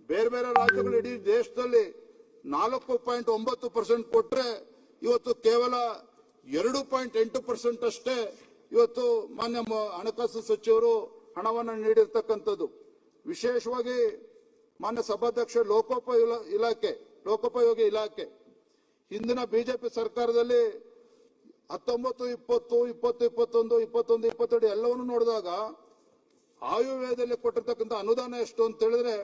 ಬೇರೆ ಬೇರೆ ರಾಜ್ಯಗಳು ಇಡೀ ದೇಶದಲ್ಲಿ 4.9% ಕೊಟ್ರೆ, ಇವತ್ತು ಕೇವಲ 2.8% ಅಷ್ಟೇ ಇವತ್ತು ಮಾನ್ಯ ಹಣಕಾಸು ಸಚಿವರು ಹಣವನ್ನು ನೀಡಿರ್ತಕ್ಕಂಥದ್ದು. ವಿಶೇಷವಾಗಿ ಮಾನ್ಯ ಸಭಾಧ್ಯಕ್ಷ, ಲೋಕೋಪಯೋಗಿ ಇಲಾಖೆ ಹಿಂದಿನ ಬಿಜೆಪಿ ಸರ್ಕಾರದಲ್ಲಿ 19, 20, 21, 22 ಎಲ್ಲವನ್ನು ನೋಡಿದಾಗ ಆಯವ್ಯಯದಲ್ಲಿ ಕೊಟ್ಟಿರ್ತಕ್ಕಂಥ ಅನುದಾನ ಎಷ್ಟು ಅಂತ ಹೇಳಿದ್ರೆ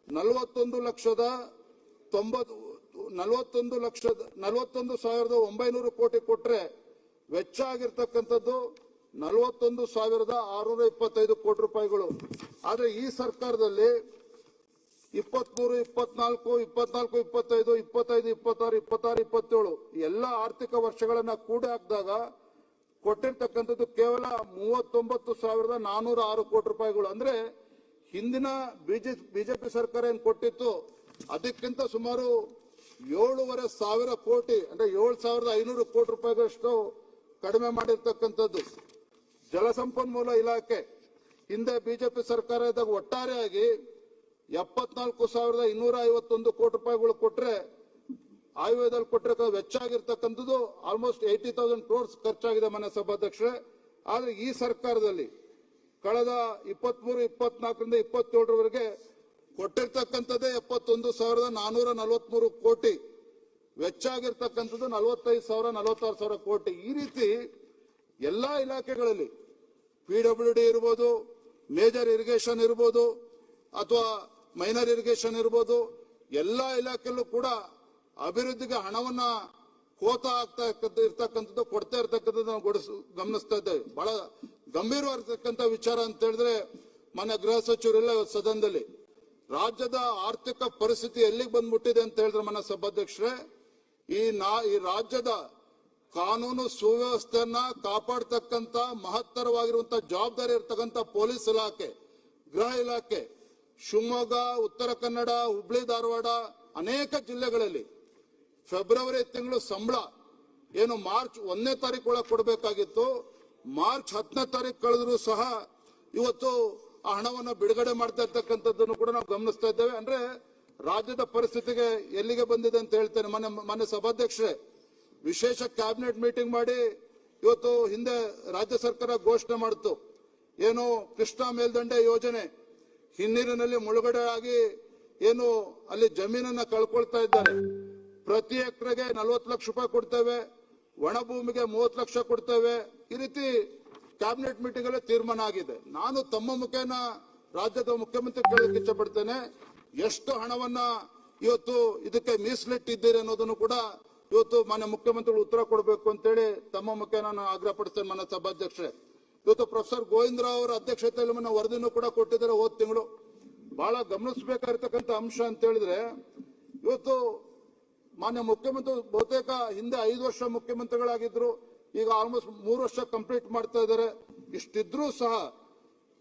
41,900 ಕೋಟಿ ಕೊಟ್ರೆ, ವೆಚ್ಚ ಆಗಿರ್ತಕ್ಕಂಥದ್ದು 41,625 ಕೋಟಿ ರೂಪಾಯಿಗಳು. ಆದ್ರೆ ಈ ಸರ್ಕಾರದಲ್ಲಿ 23, 24, 24, 25, 25, 26, 26, 27 ಎಲ್ಲ ಆರ್ಥಿಕ ವರ್ಷಗಳನ್ನ ಕೂಡಿ ಹಾಕಿದಾಗ ಕೊಟ್ಟಿರ್ತಕ್ಕಂಥದ್ದು ಕೇವಲ 39,406 ಕೋಟಿ ರೂಪಾಯಿಗಳು. ಅಂದ್ರೆ ಹಿಂದಿನ ಬಿಜೆಪಿ ಸರ್ಕಾರ ಏನ್ ಕೊಟ್ಟಿತ್ತು ಅದಕ್ಕಿಂತ ಸುಮಾರು 7,500 ಕೋಟಿ, ಅಂದ್ರೆ 7,500 ಕೋಟಿ ರೂಪಾಯಿಗಳಷ್ಟು ಕಡಿಮೆ ಮಾಡಿರ್ತಕ್ಕಂಥದ್ದು. ಜಲಸಂಪನ್ಮೂಲ ಇಲಾಖೆ ಹಿಂದೆ ಬಿಜೆಪಿ ಸರ್ಕಾರ ಇದ್ದಾಗ ಒಟ್ಟಾರೆಯಾಗಿ 74,251 ಕೋಟಿ ರೂಪಾಯಿಗಳು ಕೊಟ್ರೆ, ಆಯವ್ಯಯದಲ್ಲಿ ಕೊಟ್ಟಿರೋ ವೆಚ್ಚ ಆಗಿರ್ತಕ್ಕಂಥದ್ದು ಆಲ್ಮೋಸ್ಟ್ 80,000 crores ಖರ್ಚಾಗಿದೆ ಮಾನ್ಯ ಸಭಾಧ್ಯಕ್ಷರೇ. ಆದ್ರೆ ಈ ಸರ್ಕಾರದಲ್ಲಿ ಕಳೆದ 23, 24ರಿಂದ 27ರವರೆಗೆ ಕೊಟ್ಟಿರ್ತಕ್ಕಂಥದ್ದೇ 71,443 ಕೋಟಿ, ವೆಚ್ಚ ಆಗಿರ್ತಕ್ಕಂಥದ್ದು 45,000, 46,000 ಕೋಟಿ. ಈ ರೀತಿ ಎಲ್ಲಾ ಇಲಾಖೆಗಳಲ್ಲಿ PWD ಇರ್ಬೋದು, ಮೇಜರ್ ಇರಿಗೇಷನ್ ಇರ್ಬೋದು ಅಥವಾ ಮೈನರ್ ಇರಿಗೇಷನ್ ಇರ್ಬೋದು, ಎಲ್ಲಾ ಇಲಾಖೆಯಲ್ಲೂ ಕೂಡ ಅಭಿವೃದ್ಧಿಗೆ ಹಣವನ್ನ ಕೋತಾ ಆಗ್ತಾ ಇರ್ತಕ್ಕಂಥದ್ದು, ಕೊಡ್ತಾ ಇರ್ತಕ್ಕಂಥದ್ದು ನಾವು ಗಮನಿಸ್ತಾ ಇದ್ದೇವೆ. ಬಹಳ ಗಂಭೀರವಾಗಿರ್ತಕ್ಕಂಥ ವಿಚಾರ ಅಂತ ಹೇಳಿದ್ರೆ, ಮಾನ್ಯ ಗೃಹ ಸಚಿವರೆಲ್ಲ ಸದನದಲ್ಲಿ ರಾಜ್ಯದ ಆರ್ಥಿಕ ಪರಿಸ್ಥಿತಿ ಎಲ್ಲಿಗೆ ಬಂದ್ಬಿಟ್ಟಿದೆ ಅಂತ ಹೇಳಿದ್ರೆ ಮಾನ್ಯ ಸಭಾಧ್ಯಕ್ಷರೇ, ಈ ರಾಜ್ಯದ ಕಾನೂನು ಸುವ್ಯವಸ್ಥೆಯನ್ನ ಕಾಪಾಡ್ತಕ್ಕಂಥ ಮಹತ್ತರವಾಗಿರುವಂತಹ ಜವಾಬ್ದಾರಿ ಇರ್ತಕ್ಕಂಥ ಪೊಲೀಸ್ ಇಲಾಖೆ, ಗೃಹ ಇಲಾಖೆ, ಶಿವಮೊಗ್ಗ, ಉತ್ತರ ಕನ್ನಡ, ಹುಬ್ಳಿ, ಧಾರವಾಡ ಅನೇಕ ಜಿಲ್ಲೆಗಳಲ್ಲಿ ಫೆಬ್ರವರಿ ತಿಂಗಳು ಸಂಬಳ ಏನು ಮಾರ್ಚ್ 1ನೇ ತಾರೀಕು ಒಳಗೆ ಕೊಡಬೇಕಾಗಿತ್ತು, ಮಾರ್ಚ್ 10ನೇ ತಾರೀಕು ಕಳೆದ್ರು ಸಹ ಇವತ್ತು ಆ ಹಣವನ್ನು ಬಿಡುಗಡೆ ಮಾಡ್ತಾ ಇರ್ತಕ್ಕಂಥದ್ದನ್ನು ಕೂಡ ನಾವು ಗಮನಿಸ್ತಾ ಇದ್ದೇವೆ. ಅಂದ್ರೆ ರಾಜ್ಯದ ಪರಿಸ್ಥಿತಿಗೆ ಎಲ್ಲಿಗೆ ಬಂದಿದೆ ಅಂತ ಹೇಳ್ತೇನೆ. ಮಾನ್ಯ ಸಭಾಧ್ಯಕ್ಷರೇ, ವಿಶೇಷ ಕ್ಯಾಬಿನೆಟ್ ಮೀಟಿಂಗ್ ಮಾಡಿ ಇವತ್ತು ಹಿಂದೆ ರಾಜ್ಯ ಸರ್ಕಾರ ಘೋಷಣೆ ಮಾಡಿತು, ಏನು ಕೃಷ್ಣಾ ಮೇಲ್ದಂಡೆ ಯೋಜನೆ ಹಿನ್ನೀರಿನಲ್ಲಿ ಮುಳುಗಡೆ ಆಗಿ ಏನು ಅಲ್ಲಿ ಜಮೀನನ್ನ ಕಳ್ಕೊಳ್ತಾ ಇದ್ದಾರೆ. ಪ್ರತಿ ಎಕರೆಗೆ 40 ಲಕ್ಷ ರೂಪಾಯಿ ಕೊಡ್ತೇವೆ, ಒಣ ಭೂಮಿಗೆ 30 ಲಕ್ಷ ಕೊಡ್ತೇವೆ. ಈ ರೀತಿ ಕ್ಯಾಬಿನೆಟ್ ಮೀಟಿಂಗ್ ಅಲ್ಲಿ ತೀರ್ಮಾನ ಆಗಿದೆ. ನಾನು ತಮ್ಮ ಮುಖೇನ ರಾಜ್ಯದ ಮುಖ್ಯಮಂತ್ರಿ ಕೇಳಲಿಕ್ಕೆ ಇಚ್ಛೆ ಪಡ್ತೇನೆ, ಎಷ್ಟು ಹಣವನ್ನ ಇವತ್ತು ಇದಕ್ಕೆ ಮೀಸಲಿಟ್ಟಿದ್ದೀರಿ ಅನ್ನೋದನ್ನು ಕೂಡ ಇವತ್ತು ಮಾನ್ಯ ಮುಖ್ಯಮಂತ್ರಿಗಳು ಉತ್ತರ ಕೊಡಬೇಕು ಅಂತೇಳಿ ತಮ್ಮ ಮುಖೇನ ನಾನು ಆಗ್ರಹ ಪಡಿಸ್ತೇನೆ. ಮಾನ್ಯ ಸಭಾಧ್ಯಕ್ಷರೇ, ಇವತ್ತು ಪ್ರೊಫೆಸರ್ ಗೋವಿಂದರಾವ್ ಅವರ ಅಧ್ಯಕ್ಷತೆಯಲ್ಲಿ ವರದಿನೂ ಕೂಡ ಕೊಟ್ಟಿದ್ದಾರೆ ಹೋದ ತಿಂಗಳು. ಬಹಳ ಗಮನಿಸಬೇಕಾಗಿರ್ತಕ್ಕಂಥ ಅಂಶ ಅಂತ ಹೇಳಿದ್ರೆ, ಇವತ್ತು ಮಾನ್ಯ ಮುಖ್ಯಮಂತ್ರಿ ಬಹುತೇಕ ಹಿಂದೆ 5 ವರ್ಷ ಮುಖ್ಯಮಂತ್ರಿಗಳಾಗಿದ್ರು, ಈಗ ಆಲ್ಮೋಸ್ಟ್ 3 ವರ್ಷ ಕಂಪ್ಲೀಟ್ ಮಾಡ್ತಾ ಇದ್ದಾರೆ. ಇಷ್ಟಿದ್ರೂ ಸಹ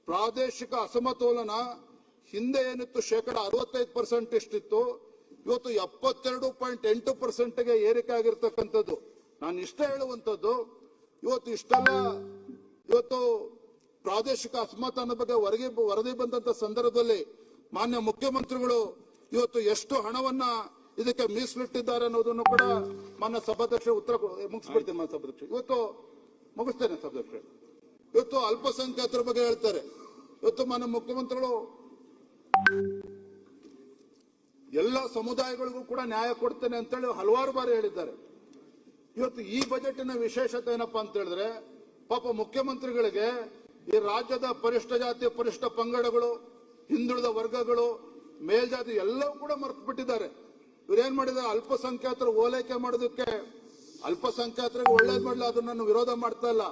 ಪ್ರಾದೇಶಿಕ ಅಸಮತೋಲನ ಹಿಂದೆ ಏನಿತ್ತು 65% ಇಷ್ಟಿತ್ತು, ಇವತ್ತು 72.8%ಗೆ ಏರಿಕೆ ಆಗಿರ್ತಕ್ಕಂಥದ್ದು. ನಾನು ಇಷ್ಟೇ ಹೇಳುವಂಥದ್ದು, ಇವತ್ತು ಪ್ರಾದೇಶಿಕ ಅಸಮಾಧಾನ ಬಗ್ಗೆ ವರದಿ ಬಂದಂತ ಸಂದರ್ಭದಲ್ಲಿ ಮಾನ್ಯ ಮುಖ್ಯಮಂತ್ರಿಗಳು ಇವತ್ತು ಎಷ್ಟು ಹಣವನ್ನ ಇದಕ್ಕೆ ಮೀಸಲಿಟ್ಟಿದ್ದಾರೆ ಅನ್ನೋದನ್ನು ಕೂಡ ಮಾನ್ಯ ಸಭಾಧ್ಯಕ್ಷ ಉತ್ತರ ಮುಗಿಸ್ಬಿಡ್ತೀನಿ. ಮಾನ್ಯ ಸಭಾಧ್ಯಕ್ಷ ಮುಗಿಸ್ತೇನೆ. ಸಭಾಧ್ಯಕ್ಷ ಇವತ್ತು ಅಲ್ಪಸಂಖ್ಯಾತರ ಬಗ್ಗೆ ಹೇಳ್ತಾರೆ. ಇವತ್ತು ಮಾನ್ಯ ಮುಖ್ಯಮಂತ್ರಿಗಳು ಎಲ್ಲ ಸಮುದಾಯಗಳಿಗೂ ಕೂಡ ನ್ಯಾಯ ಕೊಡ್ತೇನೆ ಅಂತೇಳಿ ಹಲವಾರು ಬಾರಿ ಹೇಳಿದ್ದಾರೆ. ಇವತ್ತು ಈ ಬಜೆಟಿನ ವಿಶೇಷತೆ ಏನಪ್ಪಾ ಅಂತ ಹೇಳಿದ್ರೆ, ಪಾಪ ಮುಖ್ಯಮಂತ್ರಿಗಳಿಗೆ ಈ ರಾಜ್ಯದ ಪರಿಷ್ಠ ಜಾತಿ ಪರಿಷ್ಠ ಪಂಗಡಗಳು, ಹಿಂದುಳಿದ ವರ್ಗಗಳು, ಮೇಲ್ಜಾತಿ ಎಲ್ಲವೂ ಕೂಡ ಮರ್ತು ಬಿಟ್ಟಿದ್ದಾರೆ. ಇವ್ರೇನ್ ಮಾಡಿದ್ದಾರೆ, ಅಲ್ಪಸಂಖ್ಯಾತರ ಓಲೈಕೆ ಮಾಡೋದಕ್ಕೆ, ಅಲ್ಪಸಂಖ್ಯಾತರಿಗೆ ಒಳ್ಳೇದ್ ಮಾಡಲ್ಲ, ಅದನ್ನ ನಾನು ವಿರೋಧ ಮಾಡ್ತಾ ಇಲ್ಲ.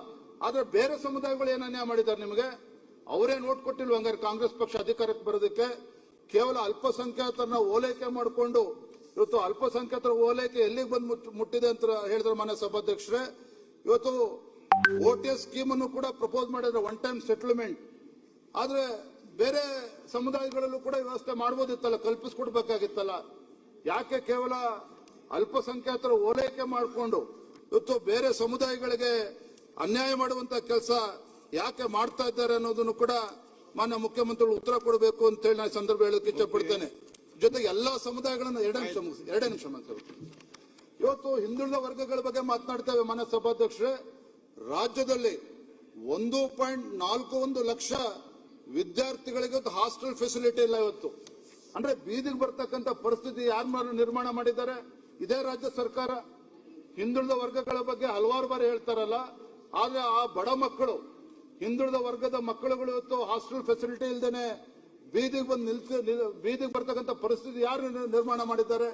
ಆದ್ರೆ ಬೇರೆ ಸಮುದಾಯಗಳು ಏನ್ ಅನ್ಯಾಯ ಮಾಡಿದ್ದಾರೆ ನಿಮಗೆ? ಅವರೇ ನೋಟ್ ಕೊಟ್ಟಿಲ್ವ ಹಂಗಾರೆ ಕಾಂಗ್ರೆಸ್ ಪಕ್ಷ ಅಧಿಕಾರಕ್ಕೆ ಬರೋದಕ್ಕೆ? ಕೇವಲ ಅಲ್ಪಸಂಖ್ಯಾತರನ್ನ ಓಲೈಕೆ ಮಾಡಿಕೊಂಡು ಇವತ್ತು ಅಲ್ಪಸಂಖ್ಯಾತರ ಓಲೈಕೆ ಎಲ್ಲಿಗೆ ಬಂದು ಮುಟ್ಟಿದೆ ಅಂತ ಹೇಳಿದ್ರೆ ಮಾನ್ಯ ಸಭಾಧ್ಯಕ್ಷರೇ, ಇವತ್ತು OTS ಸ್ಕೀಮ್ ಅನ್ನು ಕೂಡ ಪ್ರಪೋಸ್ ಮಾಡಿದ್ರೆ, ಒನ್ ಟೈಮ್ ಸೆಟಲ್ಮೆಂಟ್. ಆದ್ರೆ ಬೇರೆ ಸಮುದಾಯಗಳಲ್ಲೂ ಕೂಡ ವ್ಯವಸ್ಥೆ ಮಾಡಬಹುದಿತ್ತಲ್ಲ, ಕಲ್ಪಿಸ್ಕೊಡ್ಬೇಕಾಗಿತ್ತಲ್ಲ. ಯಾಕೆ ಕೇವಲ ಅಲ್ಪಸಂಖ್ಯಾತರ ಓಲೈಕೆ ಮಾಡಿಕೊಂಡು ಇವತ್ತು ಬೇರೆ ಸಮುದಾಯಗಳಿಗೆ ಅನ್ಯಾಯ ಮಾಡುವಂತ ಕೆಲಸ ಯಾಕೆ ಮಾಡ್ತಾ ಇದ್ದಾರೆ ಅನ್ನೋದನ್ನು ಕೂಡ ಮಾನ್ಯ ಮುಖ್ಯಮಂತ್ರಿಗಳು ಉತ್ತರ ಕೊಡಬೇಕು ಅಂತ ಹೇಳಿ ನಾನು ಸಂದರ್ಭ ಹೇಳಕ್ಕೆ ಇಷ್ಟಪಡ್ತೇನೆ. ಜೊತೆಗೆ ಎಲ್ಲಾ ಸಮುದಾಯಗಳನ್ನ 2 ನಿಮಿಷ ಇವತ್ತು ಹಿಂದುಳಿದ ವರ್ಗಗಳ ಬಗ್ಗೆ ಮಾತನಾಡ್ತೇವೆ. ಮಾನ್ಯ ಸಭಾಧ್ಯಕ್ಷರೇ, ರಾಜ್ಯದಲ್ಲಿ 1.41 ಲಕ್ಷ ವಿದ್ಯಾರ್ಥಿಗಳಿಗೆ ಹಾಸ್ಟೆಲ್ ಫೆಸಿಲಿಟಿ ಇಲ್ಲ. ಇವತ್ತು ಅಂದ್ರೆ ಬೀದಿಗೆ ಬರ್ತಕ್ಕಂಥ ಪರಿಸ್ಥಿತಿ ಯಾರು ನಿರ್ಮಾಣ ಮಾಡಿದ್ದಾರೆ? ಇದೇ ರಾಜ್ಯ ಸರ್ಕಾರ. ಹಿಂದುಳಿದ ವರ್ಗಗಳ ಬಗ್ಗೆ ಹಲವಾರು ಬಾರಿ ಹೇಳ್ತಾರಲ್ಲ, ಆದ್ರೆ ಆ ಬಡ ಮಕ್ಕಳು, ಹಿಂದುಳಿದ ವರ್ಗದ ಮಕ್ಕಳುಗಳು ಇವತ್ತು ಹಾಸ್ಟೆಲ್ ಫೆಸಿಲಿಟಿ ಇಲ್ದೇನೆ ಬೀದಿಗೆ ಬರ್ತಕ್ಕಂಥ ಪರಿಸ್ಥಿತಿ ಯಾರು ನಿರ್ಮಾಣ ಮಾಡಿದ್ದಾರೆ?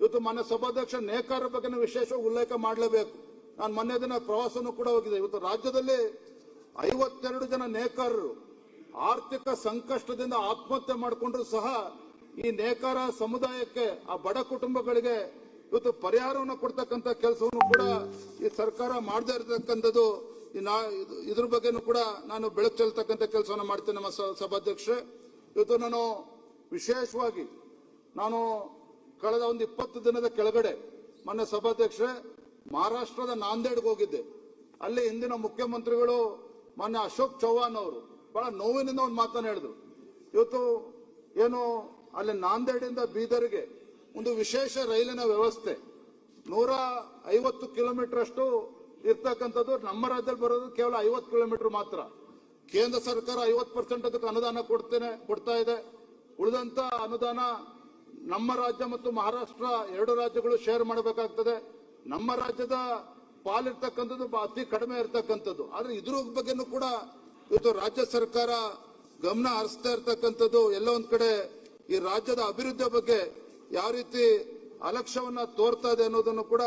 ಇವತ್ತು ಮಾನ್ಯ ಸಭಾಧ್ಯಕ್ಷ ನೇಕಾರ ಬಗ್ಗೆ ವಿಶೇಷವಾಗಿ ಉಲ್ಲೇಖ ಮಾಡಲೇಬೇಕು. ನಾನು ಮೊನ್ನೆ ದಿನ ಪ್ರವಾಸನೂ ಕೂಡ ಹೋಗಿದೆ. ಇವತ್ತು ರಾಜ್ಯದಲ್ಲಿ 52 ಜನ ನೇಕಾರರು ಆರ್ಥಿಕ ಸಂಕಷ್ಟದಿಂದ ಆತ್ಮಹತ್ಯೆ ಮಾಡಿಕೊಂಡ್ರು ಸಹ ಈ ನೇಕಾರ ಸಮುದಾಯಕ್ಕೆ, ಆ ಬಡ ಕುಟುಂಬಗಳಿಗೆ ಇವತ್ತು ಪರಿಹಾರವನ್ನು ಕೊಡ್ತಕ್ಕಂಥ ಕೆಲಸವನ್ನು ಕೂಡ ಈ ಸರ್ಕಾರ ಮಾಡದೇ ಇರತಕ್ಕಂಥದ್ದು. ಇದ್ರ ಬಗ್ಗೆನೂ ಕೂಡ ನಾನು ಬೆಳಕು ಚೆಲ್ತಕ್ಕಂಥ ಕೆಲಸವನ್ನು ಮಾಡ್ತೇನೆ ನಮ್ಮ ಸಭಾಧ್ಯಕ್ಷರೇ. ಇವತ್ತು ನಾನು ವಿಶೇಷವಾಗಿ ಕಳೆದ ಒಂದು 20 ದಿನದ ಕೆಳಗಡೆ ಮೊನ್ನೆ ಸಭಾಧ್ಯಕ್ಷರೇ ಮಹಾರಾಷ್ಟ್ರದ ನಾಂದೇಡ್ಗೆ ಹೋಗಿದ್ದೆ. ಅಲ್ಲಿ ಹಿಂದಿನ ಮುಖ್ಯಮಂತ್ರಿಗಳು ಮೊನ್ನೆ ಅಶೋಕ್ ಚೌಹಾಣ್ ಅವರು ಬಹಳ ನೋವಿನಿಂದ ಒಂದು ಮಾತನ್ನು ಹೇಳಿದ್ರು. ಇವತ್ತು ಏನು ಅಲ್ಲಿ ನಾಂದೇಡಿಂದ ಬೀದರ್ಗೆ ಒಂದು ವಿಶೇಷ ರೈಲಿನ ವ್ಯವಸ್ಥೆ 150 ಕಿಲೋಮೀಟರ್ ಅಷ್ಟು ಇರ್ತಕ್ಕಂಥದ್ದು. ನಮ್ಮ ರಾಜ್ಯದಲ್ಲಿ ಬರೋದು ಕೇವಲ 50 ಕಿಲೋಮೀಟರ್ ಮಾತ್ರ. ಕೇಂದ್ರ ಸರ್ಕಾರ 50% ಅದಕ್ಕೆ ಅನುದಾನ ಕೊಡ್ತಾ ಇದೆ. ಉಳಿದಂತ ಅನುದಾನ ನಮ್ಮ ರಾಜ್ಯ ಮತ್ತು ಮಹಾರಾಷ್ಟ್ರ 2 ರಾಜ್ಯಗಳು ಶೇರ್ ಮಾಡಬೇಕಾಗ್ತದೆ. ನಮ್ಮ ರಾಜ್ಯದ ಪಾಲಿರ್ತಕ್ಕಂಥದ್ದು ಅತಿ ಕಡಿಮೆ ಇರ್ತಕ್ಕಂಥದ್ದು. ಆದ್ರೆ ಇದ್ರ ಬಗ್ಗೆನೂ ಕೂಡ ಇವತ್ತು ರಾಜ್ಯ ಸರ್ಕಾರ ಗಮನ ಹರಿಸ್ತಾ ಇರ್ತಕ್ಕಂಥದ್ದು. ಎಲ್ಲ ಒಂದ್ ಕಡೆ ಈ ರಾಜ್ಯದ ಅಭಿವೃದ್ಧಿ ಬಗ್ಗೆ ಯಾವ ರೀತಿ ಅಲಕ್ಷ್ಯವನ್ನ ತೋರ್ತಾ ಇದೆ ಅನ್ನೋದನ್ನು ಕೂಡ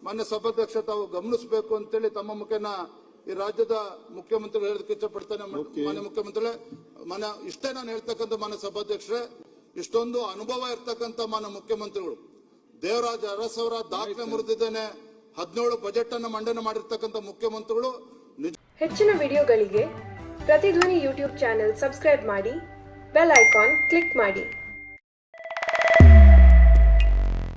ಮಾನ್ಯ ಸಭಾಧ್ಯಕ್ಷ ತಾವು ಗಮನಿಸಬೇಕು ಅಂತೇಳಿ ತಮ್ಮ ಮುಖೇನ ಈ ರಾಜ್ಯದ ಮುಖ್ಯಮಂತ್ರಿಗಳು ಹೇಳೋದಕ್ಕೆ ಇಷ್ಟಪಡ್ತೇನೆ. ಮಾನ್ಯ ಮುಖ್ಯಮಂತ್ರಿಗಳೇ, ಇಷ್ಟೇ ನಾನು ಹೇಳ್ತಕ್ಕಂಥ ಮಾನ್ಯ ಸಭಾಧ್ಯಕ್ಷರೇ, ಇಷ್ಟೊಂದು ಅನುಭವ ಇರ್ತಕ್ಕಂಥ ಮಾನ್ಯ ಮುಖ್ಯಮಂತ್ರಿಗಳು, ದೇವರಾಜ ಅರಸವರ ದಾಖಲೆ ಮುರಿದಿದ್ದೇನೆ, 17 ಬಜೆಟ್ ಅನ್ನು ಮಂಡನೆ ಮಾಡಿರ್ತಕ್ಕಂಥ ಮುಖ್ಯಮಂತ್ರಿಗಳು. ಹೆಚ್ಚಿನ ವಿಡಿಯೋಗಳಿಗೆ ಪ್ರತಿಧ್ವನಿ ಯೂಟ್ಯೂಬ್ ಚಾನೆಲ್ ಸಬ್ಸ್ಕ್ರೈಬ್ ಮಾಡಿ, ಬೆಲ್ ಐಕಾನ್ ಕ್ಲಿಕ್ ಮಾಡಿ.